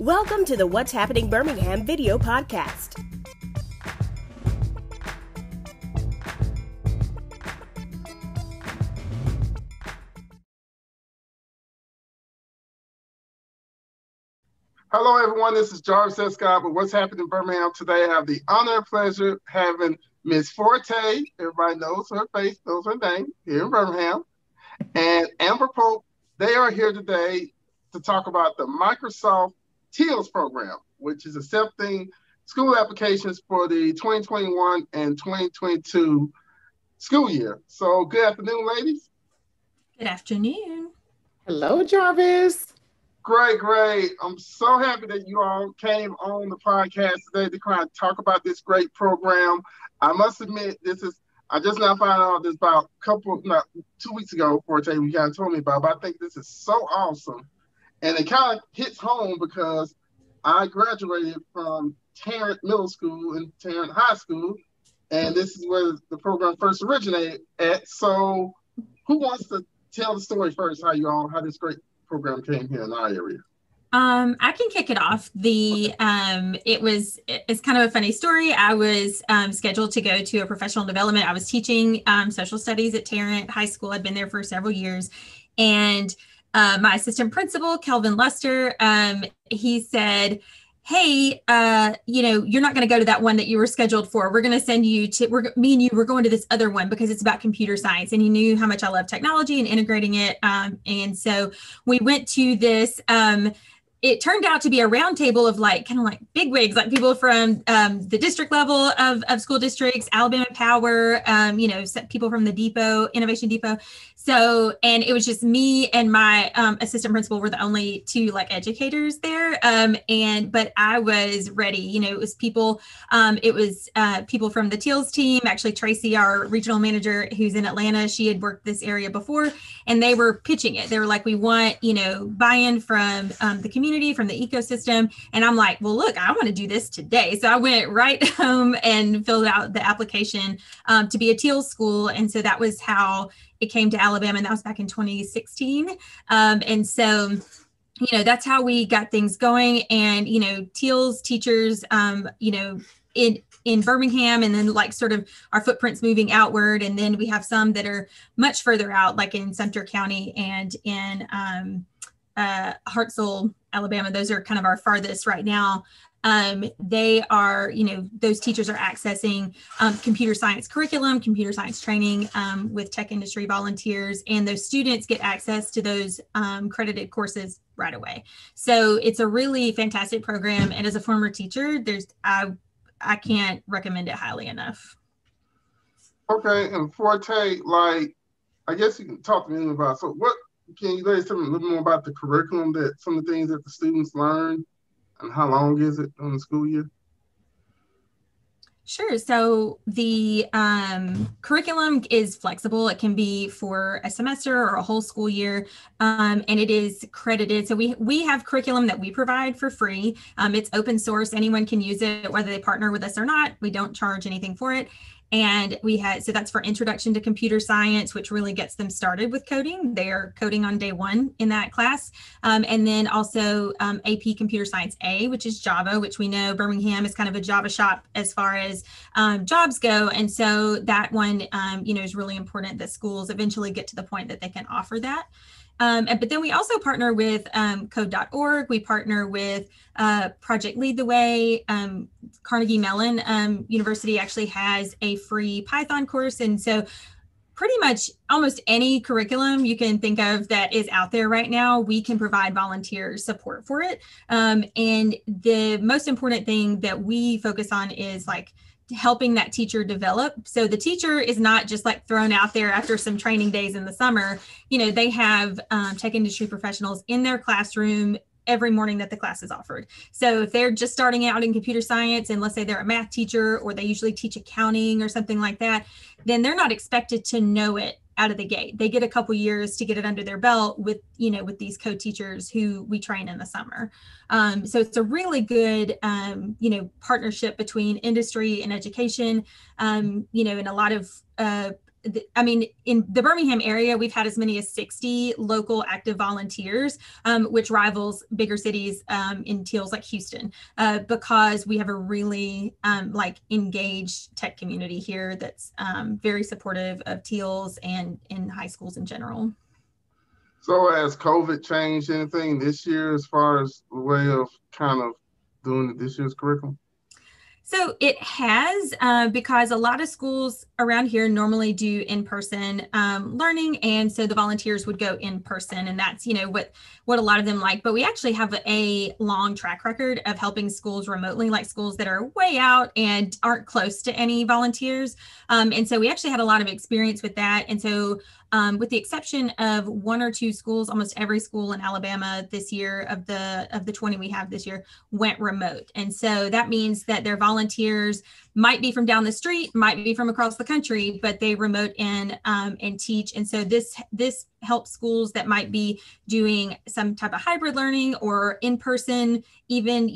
Welcome to the What's Happening Birmingham video podcast. Hello, everyone. This is Jarvis Escott with What's Happening Birmingham. Today, I have the honor and pleasure having Miss Forte. Everybody knows her face, knows her name here in Birmingham. And Amber Pope. They are here today to talk about the Microsoft Teals Program, which is accepting school applications for the 2021 and 2022 school year. So good afternoon, ladies. Good afternoon. Hello, Jarvis. Great. I'm so happy that you all came on the podcast today to kind of talk about this great program. I must admit, I just now found out this about 2 weeks ago, Forte, you guys told me about, but I think this is so awesome. And it kind of hits home because I graduated from Tarrant Middle School and Tarrant High School, and this is where the program first originated at. So who wants to tell the story first, how this great program came here in our area? I can kick it off. It's kind of a funny story. I was scheduled to go to a professional development. I was teaching social studies at Tarrant High School. I'd been there for several years. And my assistant principal, Kelvin Luster, he said, hey, you're not going to go to that one that you were scheduled for. We're going to send you to, me and you, we're going to this other one because it's about computer science. And he knew how much I love technology and integrating it. And so we went to this, it turned out to be a round table of kind of bigwigs, like people from the district level of school districts, Alabama Power, people from the Depot, Innovation Depot. So, and it was just me and my assistant principal were the only two educators there. But I was ready, it was people from the Teals team. Actually, Tracy, our regional manager who's in Atlanta, she had worked this area before, and they were pitching it. They were like, we want, buy-in from the community, from the ecosystem. And I'm like, well, look, I want to do this today. So I went right home and filled out the application to be a Teals school. And so that was how it came to Alabama, and that was back in 2016. And so, that's how we got things going. And, Teals teachers, in Birmingham, and then sort of our footprints moving outward. And then we have some that are much further out, like in Sumter County and in Hartselle, Alabama. Those are kind of our farthest right now. They are, those teachers are accessing computer science curriculum, computer science training with tech industry volunteers, and those students get access to those credited courses right away. So it's a really fantastic program. And as a former teacher, I can't recommend it highly enough. Okay, and Forte, I guess you can talk to me about, so what, can you guys tell me a little more about the curriculum, that some of the things that the students learn, and how long is it on the school year? Sure. So the curriculum is flexible. It can be for a semester or a whole school year, and it is credited. So we have curriculum that we provide for free. It's open source. Anyone can use it, whether they partner with us or not. We don't charge anything for it. And so that's for Introduction to Computer Science, which really gets them started with coding. They're coding on day one in that class. And then also AP Computer Science A, which is Java, which we know Birmingham is kind of a Java shop as far as jobs go. And so that one, is really important that schools eventually get to the point that they can offer that. But then we also partner with code.org. We partner with Project Lead the Way. Carnegie Mellon University actually has a free Python course. And so pretty much almost any curriculum you can think of that is out there right now, we can provide volunteer support for it. And the most important thing that we focus on is helping that teacher develop. So the teacher is not just thrown out there after some training days in the summer. They have tech industry professionals in their classroom every morning that the class is offered. So if they're just starting out in computer science, and let's say they're a math teacher, or they usually teach accounting or something like that, then they're not expected to know it out of the gate. They get a couple years to get it under their belt with these co-teachers who we train in the summer. So it's a really good, partnership between industry and education, and a lot of in the Birmingham area, we've had as many as 60 local active volunteers, which rivals bigger cities in Teals like Houston, because we have a really engaged tech community here that's very supportive of Teals and in high schools in general. So has COVID changed anything this year as far as the way of kind of doing this year's curriculum? So it has, because a lot of schools around here normally do in-person learning, and so the volunteers would go in person, and that's what a lot of them like. But we actually have a long track record of helping schools remotely, like schools that are way out and aren't close to any volunteers, and so we actually had a lot of experience with that. And so with the exception of one or two schools, almost every school in Alabama this year of the 20 we have this year went remote. And so that means that their volunteers might be from down the street, might be from across the country, but they remote in and teach. And so this helps schools that might be doing some type of hybrid learning or in person, even,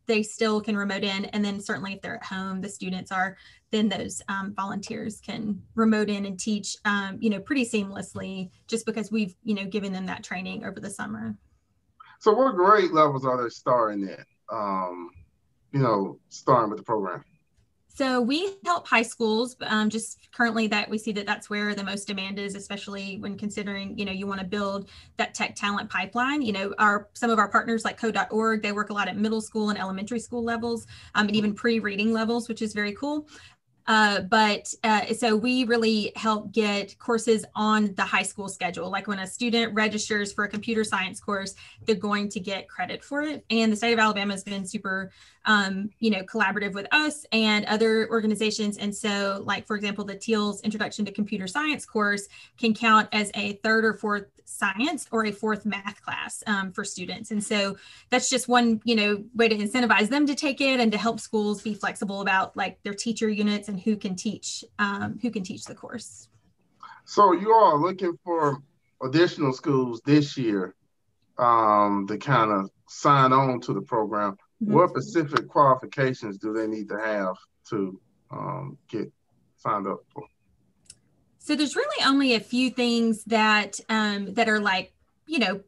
they still can remote in. And then certainly if they're at home, the students are, then those volunteers can remote in and teach, pretty seamlessly, just because we've, given them that training over the summer. So what grade levels are they starting at, starting with the program? So we help high schools, just currently that we see that that's where the most demand is, especially when considering, you want to build that tech talent pipeline. Some of our partners like code.org, they work a lot at middle school and elementary school levels, and even pre-reading levels, which is very cool. So we really help get courses on the high school schedule. Like when a student registers for a computer science course, they're going to get credit for it. And the state of Alabama has been super, collaborative with us and other organizations. And so like, for example, the Teals Introduction to Computer Science course can count as a third or fourth science or a fourth math class for students. And so that's just one, way to incentivize them to take it and to help schools be flexible about like their teacher units and who can teach the course. So you all are looking for additional schools this year to kind of sign on to the program. Mm-hmm. What specific qualifications do they need to have to get signed up for? So there's really only a few things that are like,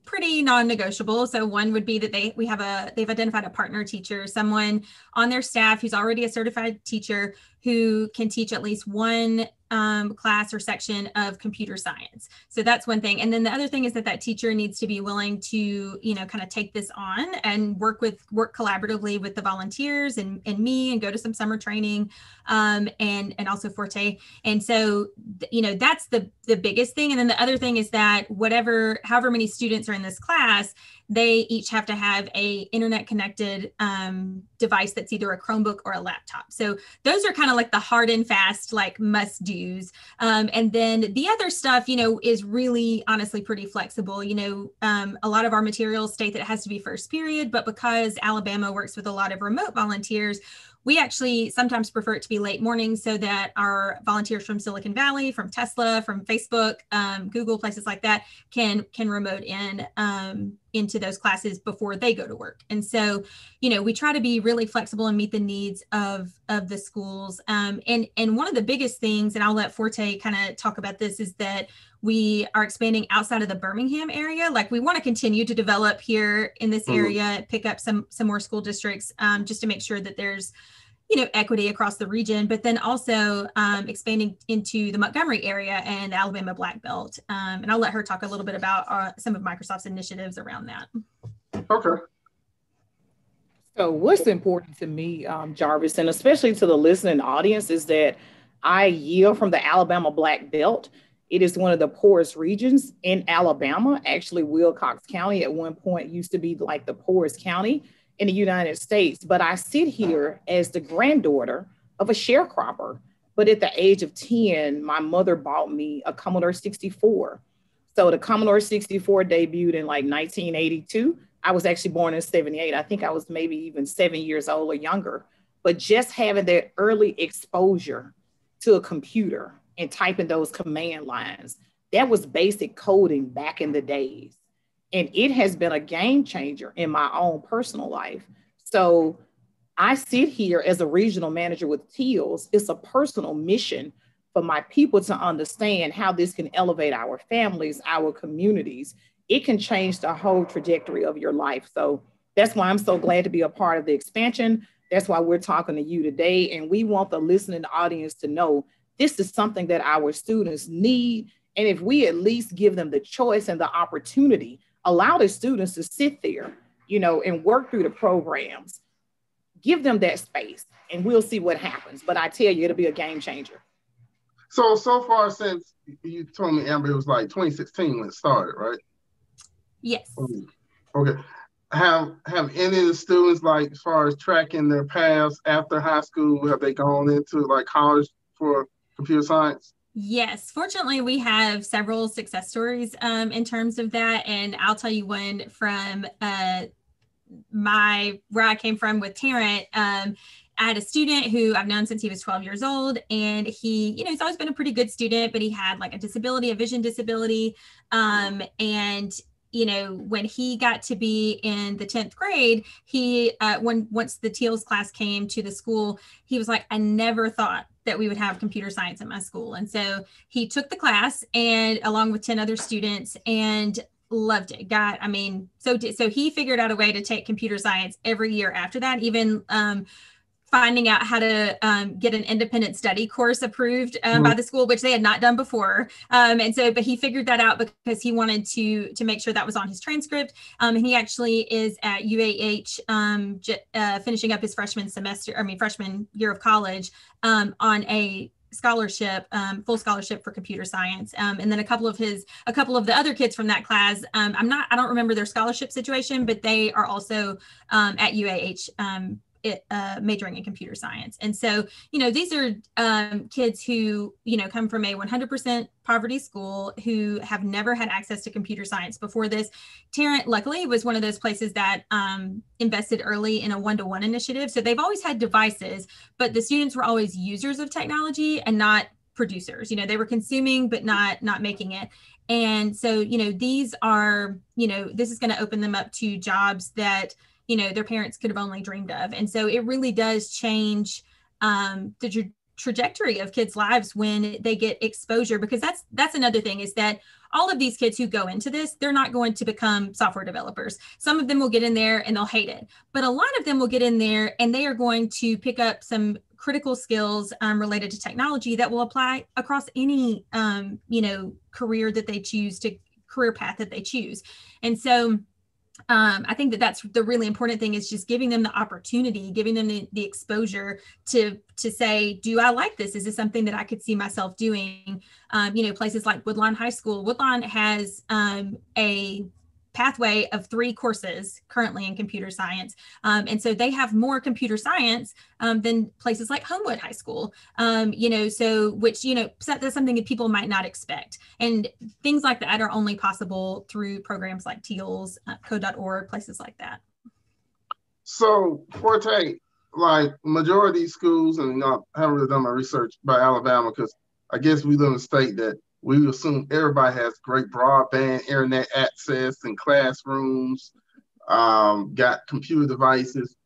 pretty non-negotiable. So one would be that they've identified a partner teacher, someone on their staff who's already a certified teacher who can teach at least one class or section of computer science. So that's one thing. And then the other thing is that teacher needs to be willing to, kind of take this on and work collaboratively with the volunteers and me and go to some summer training and also Forte. And so, that's the biggest thing. And then the other thing is that however many students are in this class, they each have to have a internet connected device that's either a Chromebook or a laptop. So those are kind of like the hard and fast, like must do's. And then the other stuff, is really honestly pretty flexible. A lot of our materials state that it has to be first period, but because Alabama works with a lot of remote volunteers, we actually sometimes prefer it to be late morning so that our volunteers from Silicon Valley, from Tesla, from Facebook, Google, places like that can remote in into those classes before they go to work. And so, we try to be really flexible and meet the needs of the schools. And one of the biggest things, and I'll let Forte kind of talk about this, is that we are expanding outside of the Birmingham area. Like we want to continue to develop here in this area, pick up some more school districts just to make sure that there's equity across the region, but then also expanding into the Montgomery area and the Alabama Black Belt. And I'll let her talk a little bit about some of Microsoft's initiatives around that. Okay. So what's important to me, Jarvis, and especially to the listening audience, is that I yield from the Alabama Black Belt. It is one of the poorest regions in Alabama. Actually, Wilcox County at one point used to be like the poorest county in the United States. But I sit here as the granddaughter of a sharecropper. But at the age of 10, my mother bought me a Commodore 64. So the Commodore 64 debuted in like 1982. I was actually born in 78. I think I was maybe even 7 years old or younger. But just having that early exposure to a computer and typing those command lines, that was basic coding back in the days. And it has been a game changer in my own personal life. So I sit here as a regional manager with Teals. It's a personal mission for my people to understand how this can elevate our families, our communities. It can change the whole trajectory of your life. So that's why I'm so glad to be a part of the expansion. That's why we're talking to you today. And we want the listening audience to know this is something that our students need. And if we at least give them the choice and the opportunity, allow the students to sit there, and work through the programs, give them that space, and we'll see what happens. But I tell you, it'll be a game changer. So far since you told me, Amber, it was like 2016 when it started, right? Yes. Okay. Have any of the students, like as far as tracking their paths after high school, have they gone into like college for computer science? Yes, fortunately, we have several success stories in terms of that. And I'll tell you one from where I came from with Tarrant. I had a student who I've known since he was 12 years old, and he's always been a pretty good student, but he had like a disability, a vision disability. And when he got to be in the 10th grade, once the Teals class came to the school, he was like, I never thought that we would have computer science in my school. And so he took the class, and along with 10 other students, and loved it. So he figured out a way to take computer science every year after that, even finding out how to get an independent study course approved by the school, which they had not done before. But he figured that out because he wanted to make sure that was on his transcript. And he actually is at UAH finishing up his freshman year of college on a scholarship, full scholarship for computer science. And then a couple of the other kids from that class, I don't remember their scholarship situation, but they are also at UAH majoring in computer science. And so, these are kids who, come from a 100% poverty school, who have never had access to computer science before this. Tarrant, luckily, was one of those places that invested early in a one-to-one initiative. So they've always had devices, but the students were always users of technology and not producers. They were consuming, but not making it. And so, these are, this is going to open them up to jobs that their parents could have only dreamed of. And so it really does change the trajectory of kids' lives when they get exposure, because that's another thing, is that all of these kids who go into this, they're not going to become software developers. Some of them will get in there and they'll hate it, but a lot of them will get in there and they are going to pick up some critical skills related to technology that will apply across any career path that they choose. And so I think that's the really important thing, is just giving them the opportunity, giving them the exposure to say, do I like this? Is this something that I could see myself doing? Places like Woodlawn High School. Woodlawn has a pathway of 3 courses currently in computer science. And so they have more computer science than places like Homewood High School, that's something that people might not expect. And things like that are only possible through programs like Teals, code.org, places like that. So Forte, like majority of these schools, and I haven't really done my research by Alabama, because I guess we live in a state that we assume everybody has great broadband internet access and classrooms, got computer devices.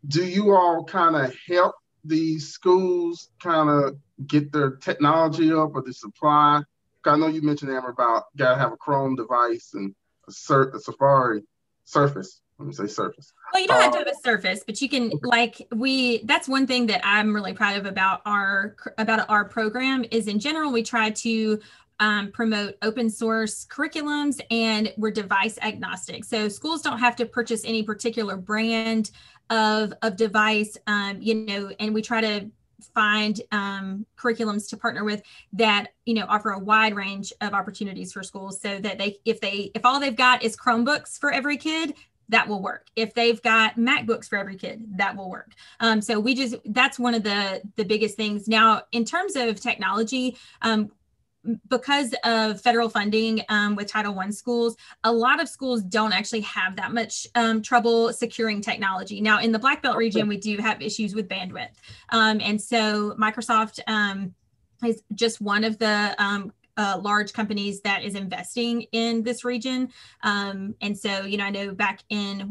Do you all kind of help these schools kind of get their technology up, or the supply? I know you mentioned, Amber, about got to have a Chrome device and a Safari Surface. Let me say Surface. Well, you don't have to have a Surface, but you can, that's one thing that I'm really proud of about our program, is in general, we try to promote open source curriculums, and we're device agnostic. So schools don't have to purchase any particular brand of device, and we try to find curriculums to partner with that offer a wide range of opportunities for schools, so that if all they've got is Chromebooks for every kid, that will work. If they've got MacBooks for every kid, that will work. So that's one of the biggest things. Now, in terms of technology, because of federal funding with Title I schools, a lot of schools don't actually have that much trouble securing technology. Now, in the Black Belt region, we do have issues with bandwidth. And so Microsoft is just one of the large companies that is investing in this region. And so, I know back in,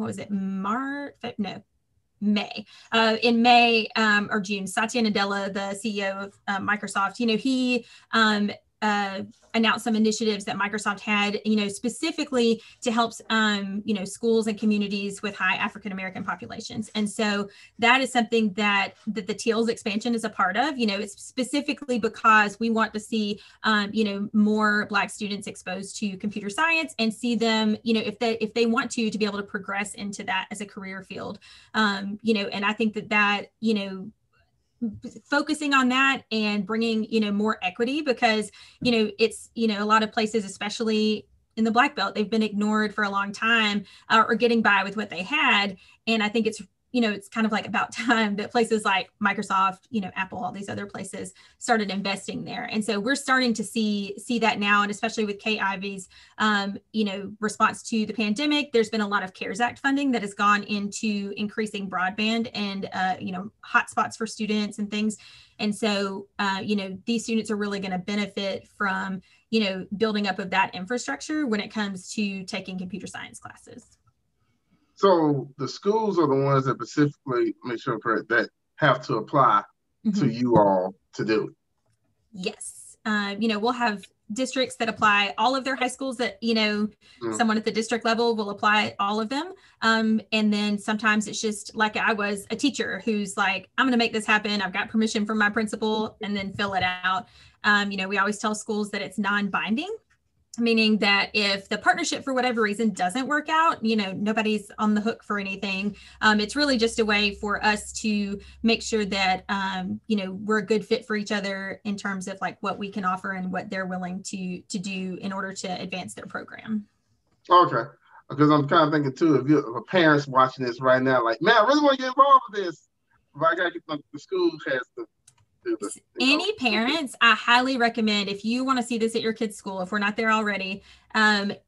May. In May or June, Satya Nadella, the CEO of Microsoft, he announced some initiatives that Microsoft had, specifically to help, schools and communities with high African-American populations. And so that is something that the Teals expansion is a part of. It's specifically because we want to see, more Black students exposed to computer science and see them, if they want to be able to progress into that as a career field. And I think that focusing on that and bringing, more equity, because, it's, a lot of places, especially in the Black Belt, they've been ignored for a long time or getting by with what they had. And I think it's kind of like about time that places like Microsoft, Apple, all these other places started investing there. And so we're starting to see that now, and especially with Kay Ivey's, response to the pandemic, there's been a lot of CARES Act funding that has gone into increasing broadband and, hotspots for students and things. And so, these students are really going to benefit from, building up of that infrastructure when it comes to taking computer science classes. So the schools are the ones that specifically make sure that have to apply to you all to do it. Yes. We'll have districts that apply all of their high schools that, someone at the district level will apply all of them. And then sometimes it's just like I was a teacher who's like, I'm going to make this happen. I've got permission from my principal, and then fill it out. We always tell schools that it's non-binding, meaning that if the partnership for whatever reason doesn't work out, nobody's on the hook for anything. It's really just a way for us to make sure that, we're a good fit for each other in terms of like what we can offer and what they're willing to do in order to advance their program. Okay. Because I'm kind of thinking too, if you're parents watching this right now, like, man, I really want to get involved with this. If I got to get the school has to. Any parents, I highly recommend, if you want to see this at your kid's school, if we're not there already,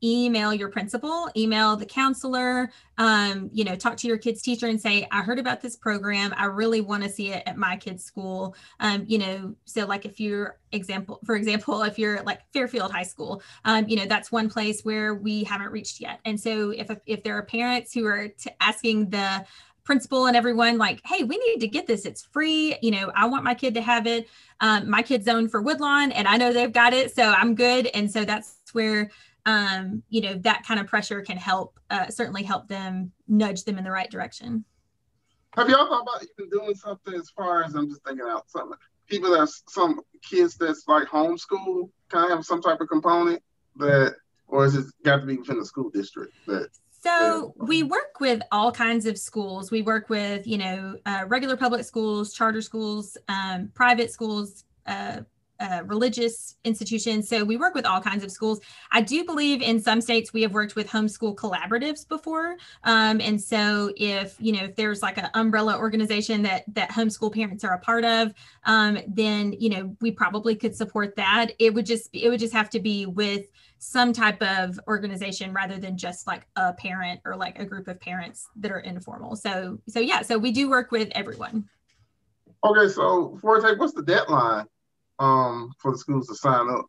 email your principal, email the counselor, talk to your kid's teacher and say, I heard about this program. I really want to see it at my kid's school. So like if for example, if you're like Fairfield High School, that's one place where we haven't reached yet. And so if there are parents who are asking the principal and everyone like, hey, we need to get this. It's free. I want my kid to have it. My kid's zoned for Woodlawn and I know they've got it, so I'm good. And so that's where, that kind of pressure can help, certainly help them, nudge them in the right direction. Have y'all thought about even doing something as far as, I'm just thinking out something, some kids that's like homeschool kind of have some type of component or is it got to be within the school district that? So we work with all kinds of schools. We work with, regular public schools, charter schools, private schools, religious institutions. So we work with all kinds of schools. I do believe in some states we have worked with homeschool collaboratives before. And so if there's like an umbrella organization that homeschool parents are a part of, then, we probably could support that. It would just have to be with some type of organization rather than just like a parent or like a group of parents that are informal. So we do work with everyone. Okay, so Forte, what's the deadline for the schools to sign up?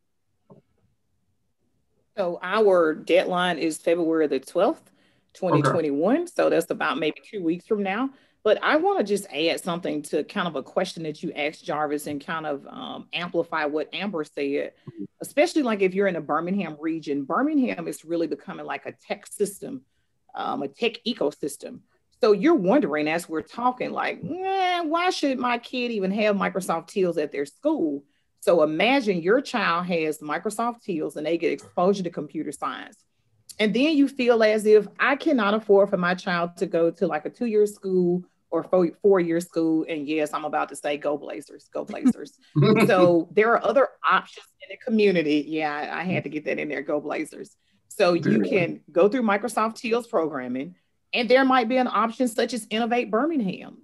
So our deadline is February the 12th, 2021. Okay. So that's about maybe 2 weeks from now. But I want to just add something to kind of a question that you asked, Jarvis, and kind of amplify what Amber said, especially like if you're in the Birmingham region. Birmingham is really becoming like a tech system, a tech ecosystem. So you're wondering, as we're talking, like, why should my kid even have Microsoft Teals at their school? So imagine your child has Microsoft Teals and they get exposure to computer science. And then you feel as if I cannot afford for my child to go to like a 2-year school or 4-year school. And yes, I'm about to say, go Blazers, go Blazers. So there are other options in the community. Yeah, I had to get that in there, go Blazers. So you can go through Microsoft Teals programming, and there might be an option such as Innovate Birmingham,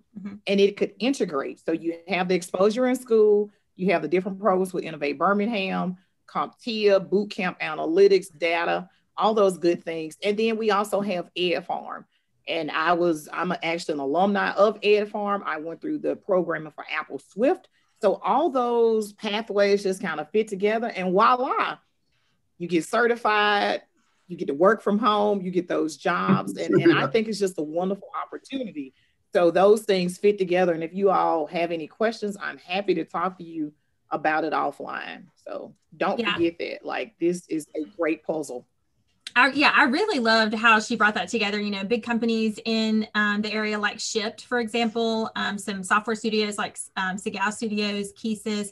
and it could integrate. So you have the exposure in school, you have the different programs with Innovate Birmingham, CompTIA, Bootcamp Analytics, data, all those good things. And then we also have Ed Farm. And I'm actually an alumni of Ed Farm. I went through the programming for Apple Swift. So all those pathways just kind of fit together, and voila, you get certified, you get to work from home, you get those jobs. And I think it's just a wonderful opportunity So those things fit together. And if you all have any questions, I'm happy to talk to you about it offline. So don't forget that. Like, this is a great puzzle. I really loved how she brought that together. You know, big companies in the area like Shipt, for example, some software studios like Segal Studios, Keysys,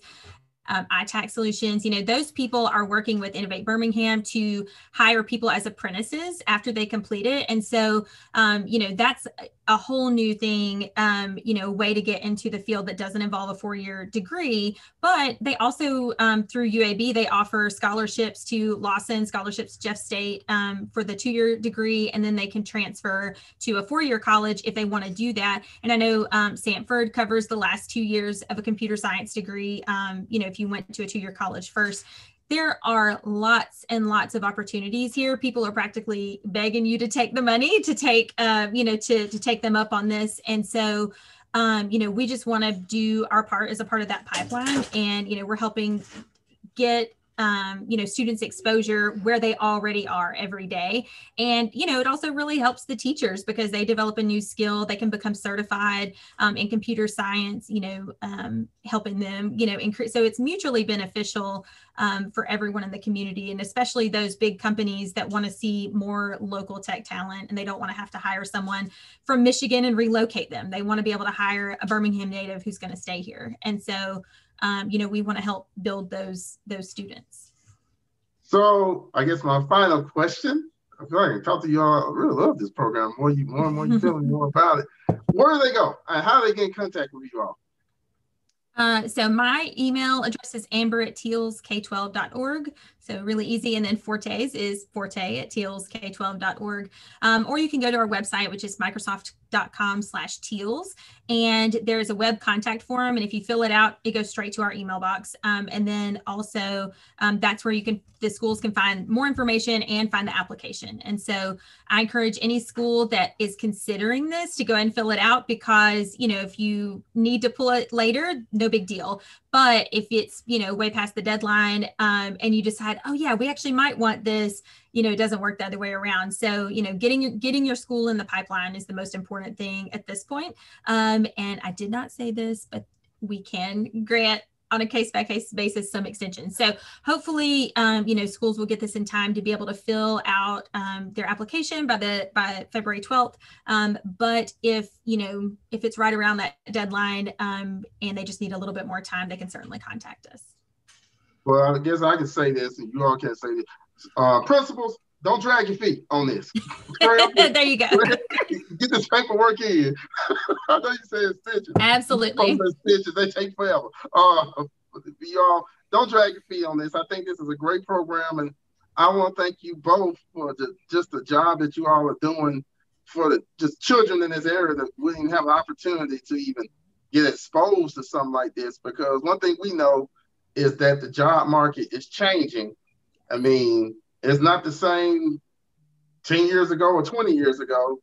iTax Solutions, you know, those people are working with Innovate Birmingham to hire people as apprentices after they complete it. And so, you know, that's a whole new thing, you know, way to get into the field that doesn't involve a 4-year degree. But they also, through UAB, they offer scholarships to Lawson, scholarships Jeff State for the 2-year degree, and then they can transfer to a 4-year college if they want to do that. And I know Sanford covers the last 2 years of a computer science degree, you know, if you went to a 2-year college first. There are lots and lots of opportunities here. People are practically begging you to take the money to take, you know, to take them up on this. And so, you know, we just want to do our part as a part of that pipeline. And, you know, we're helping get, you know, students exposure where they already are every day. And, you know, it also really helps the teachers because they develop a new skill. They can become certified in computer science, you know, helping them, you know, increase. So it's mutually beneficial for everyone in the community, and especially those big companies that want to see more local tech talent, and they don't want to have to hire someone from Michigan and relocate them. They want to be able to hire a Birmingham native who's going to stay here. And so, you know, we want to help build those students. So I guess my final question, I feel like I can talk to y'all. I really love this program. More and more you feeling more about it. Where do they go? And how do they get in contact with you all? So my email address is amber@tealsk12.org. So really easy. And then Forte's is forte@tealsk12.org. Or you can go to our website, which is microsoft.com/teals. And there's a web contact form. And if you fill it out, it goes straight to our email box. And then also that's where the schools can find more information and find the application. And so I encourage any school that is considering this to go ahead and fill it out, because, you know, if you need to pull it later, no big deal. But if it's, you know, way past the deadline and you decide, oh yeah, we actually might want this, you know, it doesn't work the other way around. So, you know, getting your school in the pipeline is the most important thing at this point. And I did not say this, but we can grant on a case-by-case basis some extensions. So hopefully, you know, schools will get this in time to be able to fill out their application by February 12th. But if, you know, if it's right around that deadline and they just need a little bit more time, they can certainly contact us. Well, I guess I can say this, and you all can say this. Principals, don't drag your feet on this. There you go. Get this paperwork in. I know you said stitches. Absolutely. Stitches, they take forever. Y'all, don't drag your feet on this. I think this is a great program, and I want to thank you both for just the job that you all are doing for the just children in this area that wouldn't even have an opportunity to even get exposed to something like this. Because one thing we know is that the job market is changing. I mean, it's not the same 10 years ago or 20 years ago.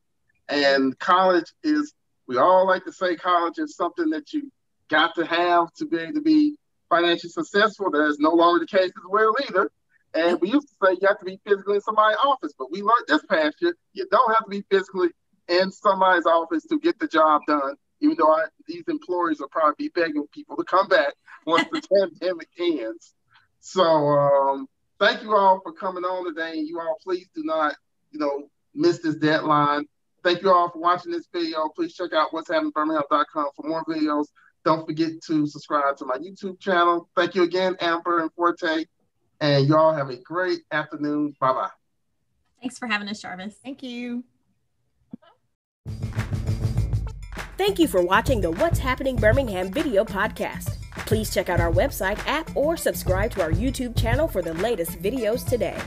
And college is, we all like to say college is something that you got to have to be able to be financially successful. That is no longer the case as well either. And we used to say you have to be physically in somebody's office, but we learned this past year, you don't have to be physically in somebody's office to get the job done, even though these employers will probably be begging people to come back once the pandemic ends. So thank you all for coming on today. And you all, please do not, you know, miss this deadline. Thank you all for watching this video. Please check out what'shappenedbirmingham.com for more videos. Don't forget to subscribe to my YouTube channel. Thank you again, Amber and Forte. And y'all have a great afternoon. Bye-bye. Thanks for having us, Jarvis. Thank you. Thank you for watching the What's Happening Birmingham video podcast. Please check out our website, app, or subscribe to our YouTube channel for the latest videos today.